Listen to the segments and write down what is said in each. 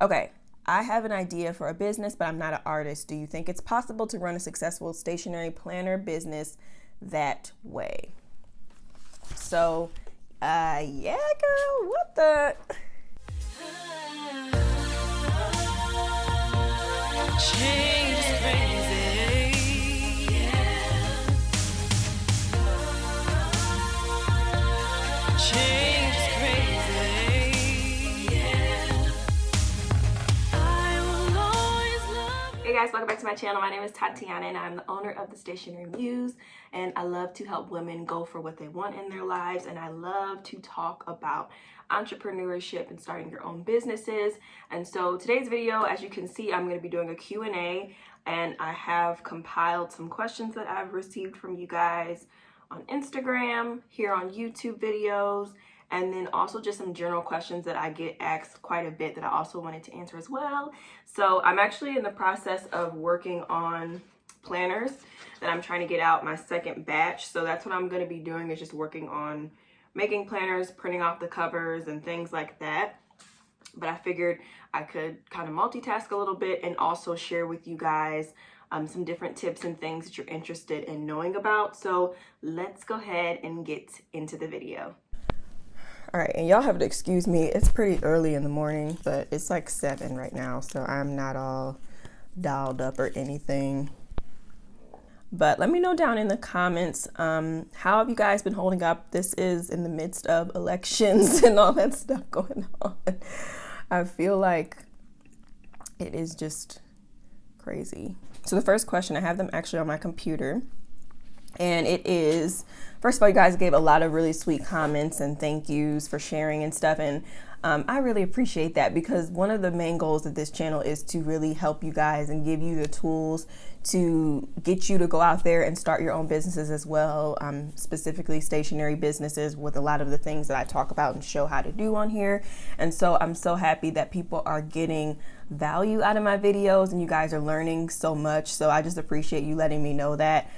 Okay, I have an idea for a business, but I'm not an artist. Do you think it's possible to run a successful stationery planner business that way? So, yeah, girl, what the? Change is crazy. Yeah. Change is crazy. Yeah. I will always love you. Hey guys, welcome back to my channel. My name is Tatiana and I'm the owner of the Stationery Muse, and I love to help women go for what they want in their lives, and I love to talk about entrepreneurship and starting your own businesses. And so today's video, as you can see, I'm going to be doing a Q&A, and I have compiled some questions that I've received from you guys on Instagram, here on YouTube videos, and then also just some general questions that I get asked quite a bit that I also wanted to answer as well. So I'm actually in the process of working on planners that I'm trying to get out, my second batch. So that's what I'm going to be doing, is just working on making planners, printing off the covers and things like that. But I figured I could kind of multitask a little bit and also share with you guys some different tips and things that you're interested in knowing about. So let's go ahead and get into the video. All right, and y'all have to excuse me. It's pretty early in the morning, but it's like 7 right now, so I'm not all dialed up or anything. But let me know down in the comments, how have you guys been holding up? This is in the midst of elections and all that stuff going on. I feel like it is just crazy. So the first question, I have them actually on my computer. And it is, first of all, you guys gave a lot of really sweet comments and thank yous for sharing and stuff. And I really appreciate that, because one of the main goals of this channel is to really help you guys and give you the tools to get you to go out there and start your own businesses as well, specifically stationery businesses, with a lot of the things that I talk about and show how to do on here. And so I'm so happy that people are getting value out of my videos and you guys are learning so much. So I just appreciate you letting me know that.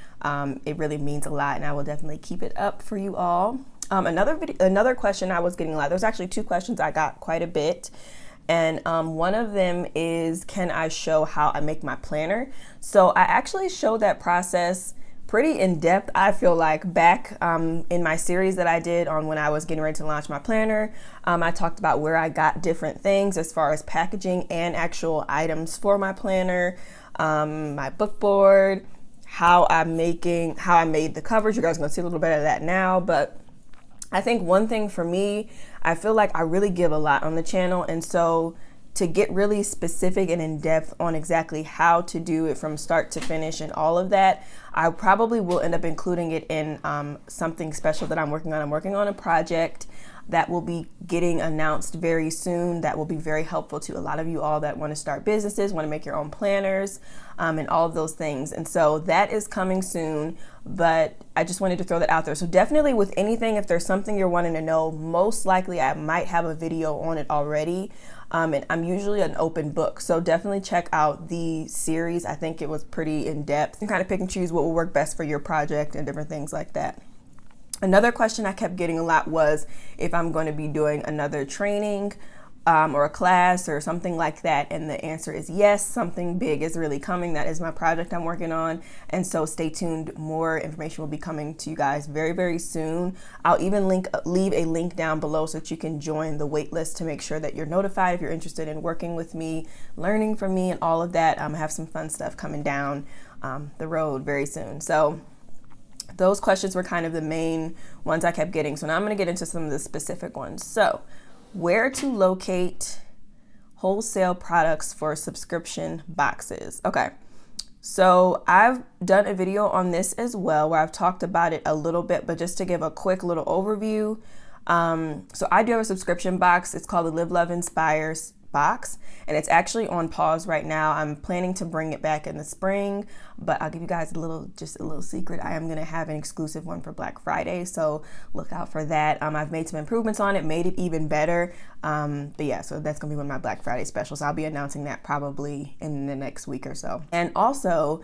It really means a lot, and I will definitely keep it up for you all. Another question I was getting a lot. There's actually 2 questions I got quite a bit. And one of them is, can I show how I make my planner? So I actually showed that process pretty in depth, I feel like, back in my series that I did on when I was getting ready to launch my planner. I talked about where I got different things as far as packaging and actual items for my planner, my book board, how I made the covers. You guys are gonna see a little bit of that now, but I think one thing for me, I feel like I really give a lot on the channel, and so to get really specific and in depth on exactly how to do it from start to finish and all of that, I probably will end up including it in something special that I'm working on. I'm working on a project that will be getting announced very soon that will be very helpful to a lot of you all that want to start businesses, want to make your own planners, and all of those things. And so that is coming soon, but I just wanted to throw that out there. So definitely with anything, if there's something you're wanting to know, most likely I might have a video on it already. And I'm usually an open book, so definitely check out the series. I think it was pretty in depth and kind of pick and choose what will work best for your project and different things like that. Another question I kept getting a lot was if I'm going to be doing another training or a class or something like that. And the answer is yes, something big is really coming. That is my project I'm working on. And so stay tuned. More information will be coming to you guys very, very soon. I'll even leave a link down below so that you can join the wait list to make sure that you're notified if you're interested in working with me, learning from me and all of that. I have some fun stuff coming down the road very soon. So those questions were kind of the main ones I kept getting. So now I'm going to get into some of the specific ones. So where to locate wholesale products for subscription boxes. Okay, so I've done a video on this as well where I've talked about it a little bit, but just to give a quick little overview. So I do have a subscription box. It's called the Live, Love, Inspire box, and it's actually on pause right now. I'm planning to bring it back in the spring, but I'll give you guys just a little secret. I am going to have an exclusive one for Black Friday, so look out for that. I've made some improvements on it, made it even better. But yeah, so that's going to be one of my Black Friday specials. I'll be announcing that probably in the next week or so. And also,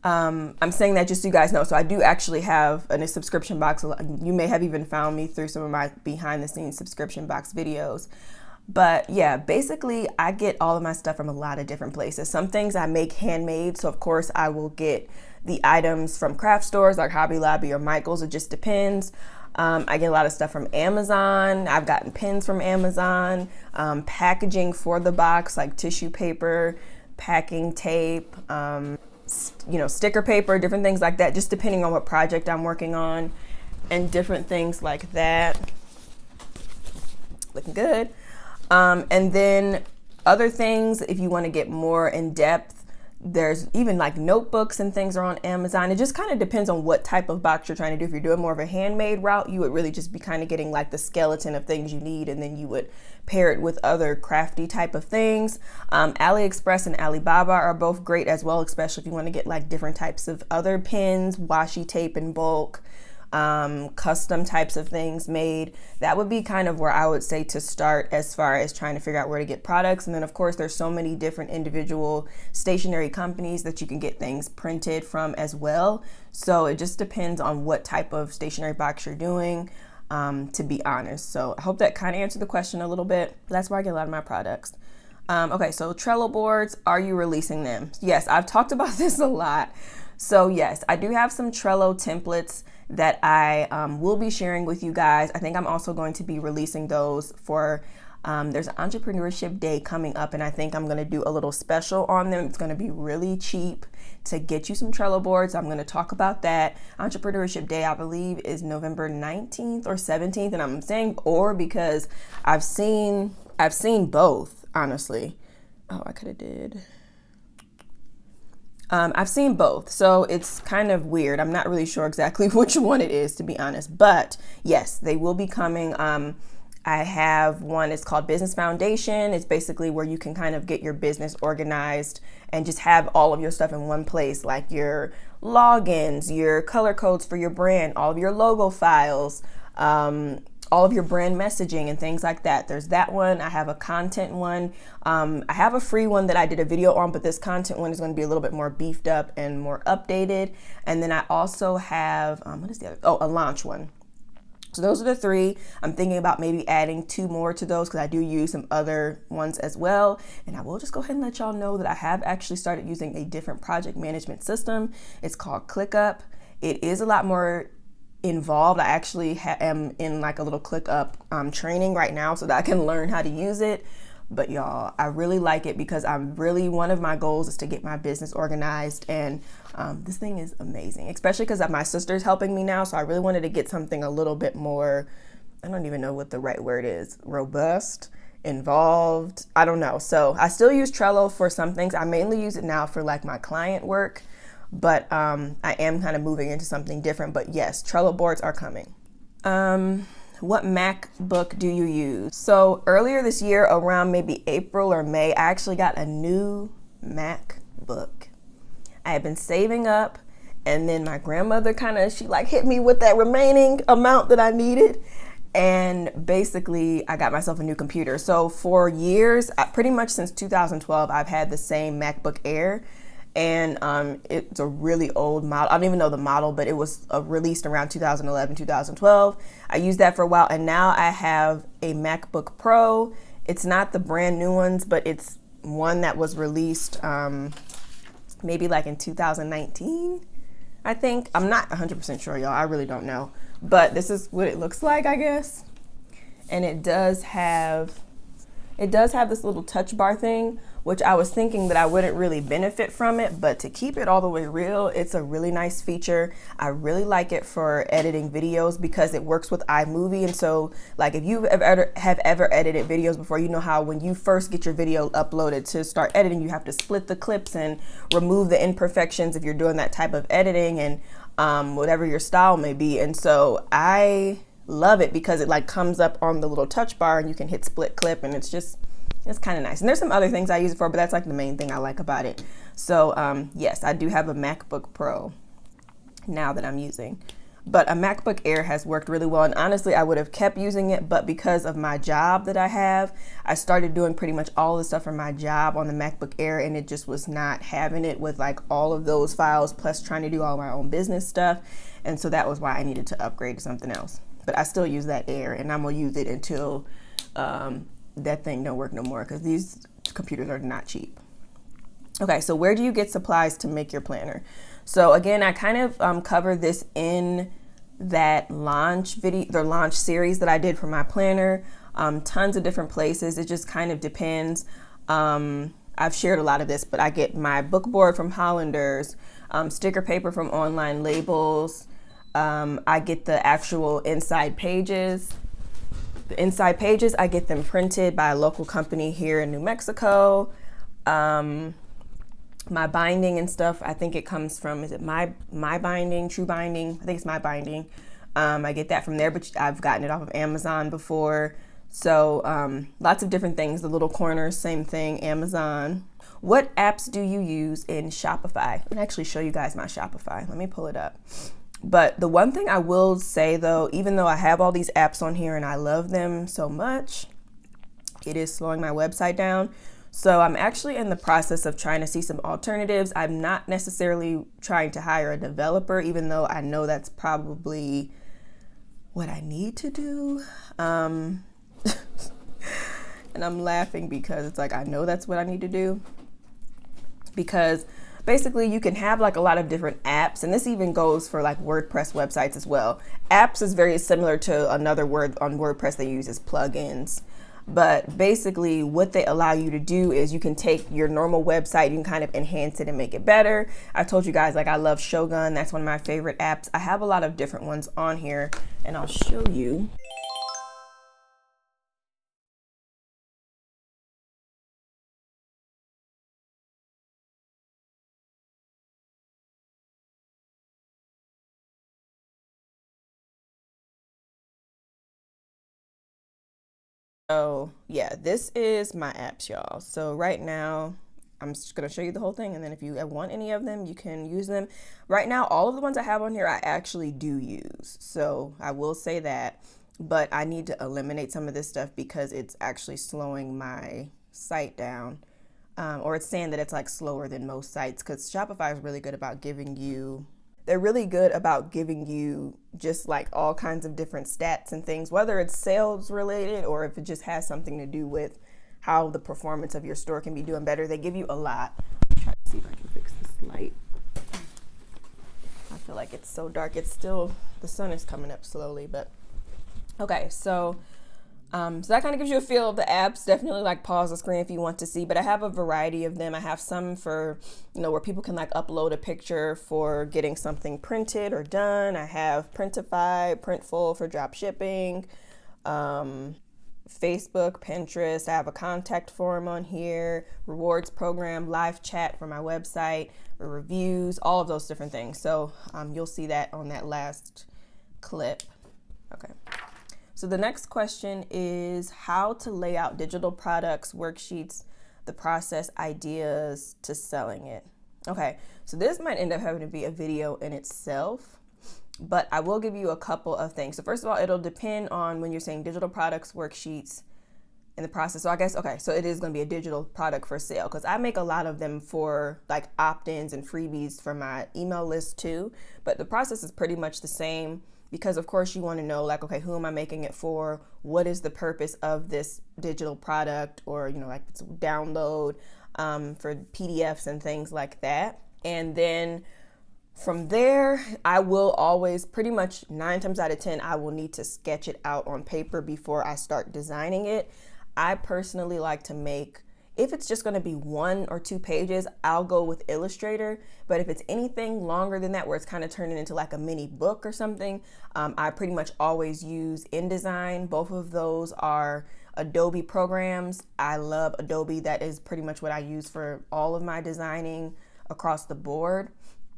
I'm saying that just so you guys know. So I do actually have a subscription box. You may have even found me through some of my behind the scenes subscription box videos. But yeah, basically I get all of my stuff from a lot of different places. Some things I make handmade, so of course I will get the items from craft stores like Hobby Lobby or Michael's. It just depends. I get a lot of stuff from Amazon. I've gotten pins from Amazon, packaging for the box like tissue paper, packing tape, sticker paper, different things like that, just depending on what project I'm working on and different things like that. Looking good. And then other things, if you want to get more in depth, there's even like notebooks and things are on Amazon. It just kind of depends on what type of box you're trying to do. If you're doing more of a handmade route, you would really just be kind of getting like the skeleton of things you need, and then you would pair it with other crafty type of things. AliExpress and Alibaba are both great as well, especially if you want to get like different types of other pins, washi tape in bulk, custom types of things made. That would be kind of where I would say to start as far as trying to figure out where to get products. And then of course there's so many different individual stationery companies that you can get things printed from as well. So it just depends on what type of stationery box you're doing, to be honest. So I hope that kind of answered the question a little bit. That's where I get a lot of my products. Okay, so Trello boards, are you releasing them? Yes, I've talked about this a lot. So yes, I do have some Trello templates that I will be sharing with you guys. I think I'm also going to be releasing those for, there's an entrepreneurship day coming up, and I think I'm going to do a little special on them. It's going to be really cheap to get you some Trello boards. I'm going to talk about that. Entrepreneurship day, I believe, is November 19th or 17th, and I'm saying or because I've seen both, honestly. Oh, I could have did. I've seen both, so it's kind of weird. I'm not really sure exactly which one it is, to be honest, but yes, they will be coming. I have one, it's called Business Foundation. It's basically where you can kind of get your business organized and just have all of your stuff in one place, like your logins, your color codes for your brand, all of your logo files, all of your brand messaging and things like that. There's that one. I have a content one. I have a free one that I did a video on, but this content one is going to be a little bit more beefed up and more updated. And then I also have, what is the other? Oh, a launch one. So those are the three. I'm thinking about maybe adding 2 more to those because I do use some other ones as well. And I will just go ahead and let y'all know that I have actually started using a different project management system. It's called ClickUp. It is a lot more involved. I actually am in like a little ClickUp training right now so that I can learn how to use it. But y'all, I really like it because one of my goals is to get my business organized, and this thing is amazing, especially because my sister's helping me now. So I really wanted to get something a little bit more, I don't even know what the right word is, robust, involved. I don't know. So I still use Trello for some things. I mainly use it now for like my client work, but I am kind of moving into something different. But yes, Trello boards are coming. What MacBook do you use? So earlier this year, around maybe April or May, I actually got a new MacBook. I had been saving up, and then my grandmother she hit me with that remaining amount that I needed. And basically I got myself a new computer. So for years, pretty much since 2012, I've had the same MacBook Air. And it's a really old model. I don't even know the model, but it was released around 2011, 2012. I used that for a while, and now I have a MacBook Pro. It's not the brand new ones, but it's one that was released maybe like in 2019, I think. I'm not 100% sure, y'all. I really don't know. But this is what it looks like, I guess. And it does have this little touch bar thing, which I was thinking that I wouldn't really benefit from it, but to keep it all the way real, it's a really nice feature. I really like it for editing videos because it works with iMovie. And so like if you have ever edited videos before, you know how when you first get your video uploaded to start editing, you have to split the clips and remove the imperfections if you're doing that type of editing and whatever your style may be. And so I love it because it like comes up on the little touch bar and you can hit split clip, and it's kind of nice. And there's some other things I use it for, but that's like the main thing I like about it. So yes, I do have a MacBook Pro now that I'm using, but a MacBook Air has worked really well. And honestly, I would have kept using it, but because of my job that I have, I started doing pretty much all the stuff for my job on the MacBook Air, and it just was not having it with like all of those files, plus trying to do all my own business stuff. And so that was why I needed to upgrade to something else. But I still use that Air, and I'm gonna use it until that thing don't work no more because these computers are not cheap. Okay, so where do you get supplies to make your planner? So again, I kind of covered this in that launch video, the launch series that I did for my planner. Tons of different places. It just kind of depends. I've shared a lot of this, but I get my book board from Hollanders, sticker paper from Online Labels. I get the actual inside pages. The inside pages, I get them printed by a local company here in New Mexico. My binding and stuff, I think it comes from, is it my binding, True Binding? I think it's My Binding. I get that from there, but I've gotten it off of Amazon before. So lots of different things. The little corners, same thing, Amazon. What apps do you use in Shopify? I can actually show you guys my Shopify. Let me pull it up. But the one thing I will say though, even though I have all these apps on here and I love them so much, it is slowing my website down. So I'm actually in the process of trying to see some alternatives. I'm not necessarily trying to hire a developer, even though I know that's probably what I need to do. And I'm laughing because it's like, I know that's what I need to do. Because basically you can have like a lot of different apps, and this even goes for like WordPress websites as well. Apps is very similar to another word on WordPress they use is plugins. But basically what they allow you to do is you can take your normal website, you can kind of enhance it and make it better. I told you guys, like, I love Shogun. That's one of my favorite apps. I have a lot of different ones on here and I'll show you. So yeah, this is my apps, y'all. So right now, I'm just gonna show you the whole thing, and then if you want any of them, you can use them. Right now, all of the ones I have on here, I actually do use. So I will say that, but I need to eliminate some of this stuff because it's actually slowing my site down. Or it's saying that it's like slower than most sites, because Shopify is really good about giving you, they're really good about giving you just like all kinds of different stats and things, whether it's sales related or if it just has something to do with how the performance of your store can be doing better. They give you a lot. I'll try to see if I can fix this light. I feel like it's so dark. It's still, the sun is coming up slowly, but okay. So that kind of gives you a feel of the apps. Definitely like pause the screen if you want to see, but I have a variety of them. I have some for, where people can like upload a picture for getting something printed or done. I have Printify, Printful for drop shipping, Facebook, Pinterest. I have a contact form on here, rewards program, live chat for my website, reviews, all of those different things. So you'll see that on that last clip. Okay. So the next question is how to lay out digital products, worksheets, the process, ideas to selling it. Okay, so this might end up having to be a video in itself, but I will give you a couple of things. So first of all, it'll depend on when you're saying digital products, worksheets, in the process. So I guess, okay, so it is going to be a digital product for sale because I make a lot of them for like opt-ins and freebies for my email list too, but the process is pretty much the same. Because of course you want to know like, okay, who am I making it for? What is the purpose of this digital product? Or, like it's download for PDFs and things like that. And then from there, I will always pretty much 9 times out of 10, I will need to sketch it out on paper before I start designing it. I personally like to make, if it's just going to be 1 or 2 pages, I'll go with Illustrator. But if it's anything longer than that, where it's kind of turning into like a mini book or something, I pretty much always use InDesign. Both of those are Adobe programs. I love Adobe. That is pretty much what I use for all of my designing across the board.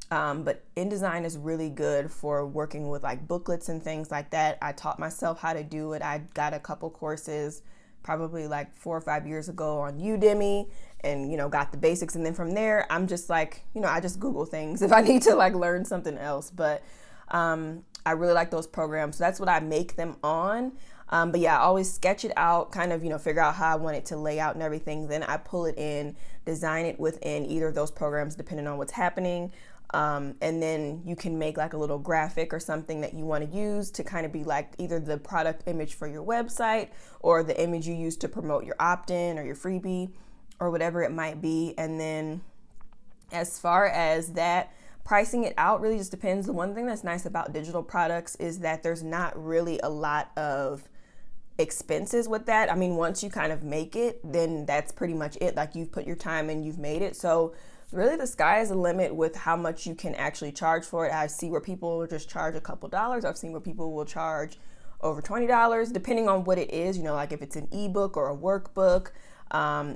But InDesign is really good for working with like booklets and things like that. I taught myself how to do it. I got a couple courses probably like 4 or 5 years ago on Udemy and, got the basics. And then from there, I'm just like, I just Google things if I need to like learn something else. But I really like those programs. So that's what I make them on. But yeah, I always sketch it out, kind of, figure out how I want it to lay out and everything. Then I pull it in, design it within either of those programs, depending on what's happening. And then you can make like a little graphic or something that you want to use to kind of be like either the product image for your website or the image you use to promote your opt-in or your freebie or whatever it might be. And then as far as that, pricing it out really just depends. The one thing that's nice about digital products is that there's not really a lot of expenses with that. I mean, once you kind of make it, then that's pretty much it. Like, you've put your time in, you've made it. So really the sky is the limit with how much you can actually charge for it. I see where people will just charge a couple dollars. I've seen where people will charge over $20, depending on what it is, you know, like if it's an ebook or a workbook,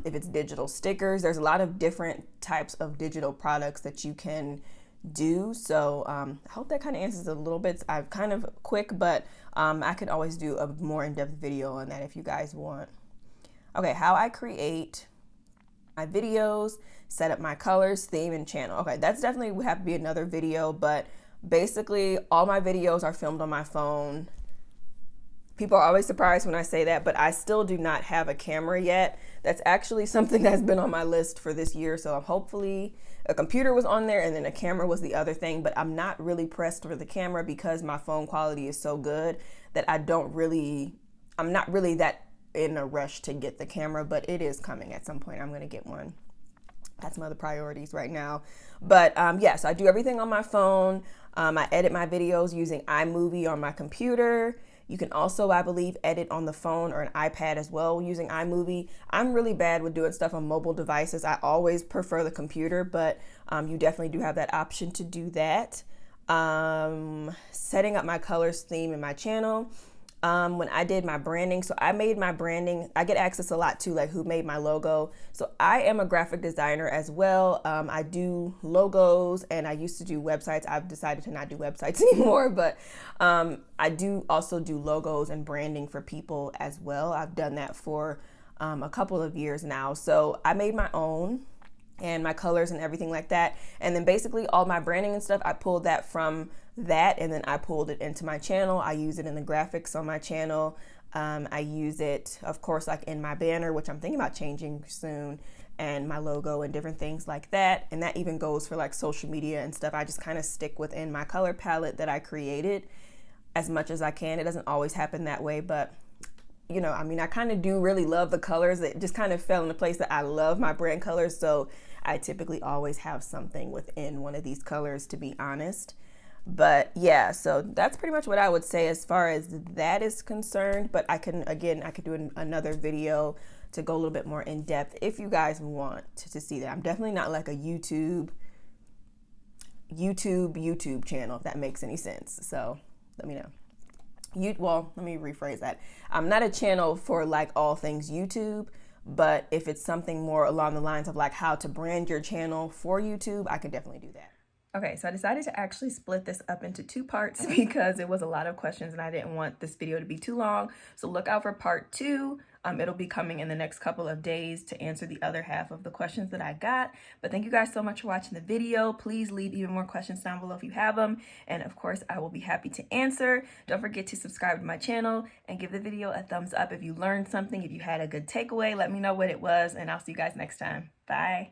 if it's digital stickers. There's a lot of different types of digital products that you can do. So I hope that kind of answers a little bit. I've kind of quick, but I could always do a more in-depth video on that if you guys want. Okay, how I create my videos, set up my colors, theme, and channel. Okay, that's definitely would have to be another video, but basically all my videos are filmed on my phone. People are always surprised when I say that, but I still do not have a camera yet. That's actually something that's been on my list for this year. So hopefully a computer was on there and then a camera was the other thing, but I'm not really pressed for the camera because my phone quality is so good that I'm not really that in a rush to get the camera, but it is coming at some point. I'm going to get one. That's my other priorities right now. But yes, I do everything on my phone. I edit my videos using iMovie on my computer. You can also, I believe, edit on the phone or an iPad as well using iMovie. I'm really bad with doing stuff on mobile devices. I always prefer the computer, but you definitely do have that option to do that. Setting up my colors, theme, and my channel. When I did my branding, so I made my branding, I get access a lot to like who made my logo. So I am a graphic designer as well. I do logos and I used to do websites. I've decided to not do websites anymore, but I do also do logos and branding for people as well. I've done that for a couple of years now. So I made my own and my colors and everything like that. And then basically all my branding and stuff, I pulled that from that and then I pulled it into my channel. I use it in the graphics on my channel. I use it, of course, like in my banner, which I'm thinking about changing soon, and my logo and different things like that. And that even goes for like social media and stuff. I just kind of stick within my color palette that I created as much as I can. It doesn't always happen that way, but you know, I mean, I kind of do really love the colors. It just kind of fell into place that I love my brand colors. So I typically always have something within one of these colors, to be honest. But yeah, so that's pretty much what I would say as far as that is concerned. But I could do another video to go a little bit more in depth if you guys want to see that. I'm definitely not like a YouTube channel, if that makes any sense. So let me know. Well, let me rephrase that. I'm not a channel for like all things YouTube, but if it's something more along the lines of like how to brand your channel for YouTube, I can definitely do that. Okay, so I decided to actually split this up into two parts because it was a lot of questions and I didn't want this video to be too long. So look out for part 2. It'll be coming in the next couple of days to answer the other half of the questions that I got. But thank you guys so much for watching the video. Please leave even more questions down below if you have them. And of course, I will be happy to answer. Don't forget to subscribe to my channel and give the video a thumbs up if you learned something. If you had a good takeaway, let me know what it was, and I'll see you guys next time. Bye.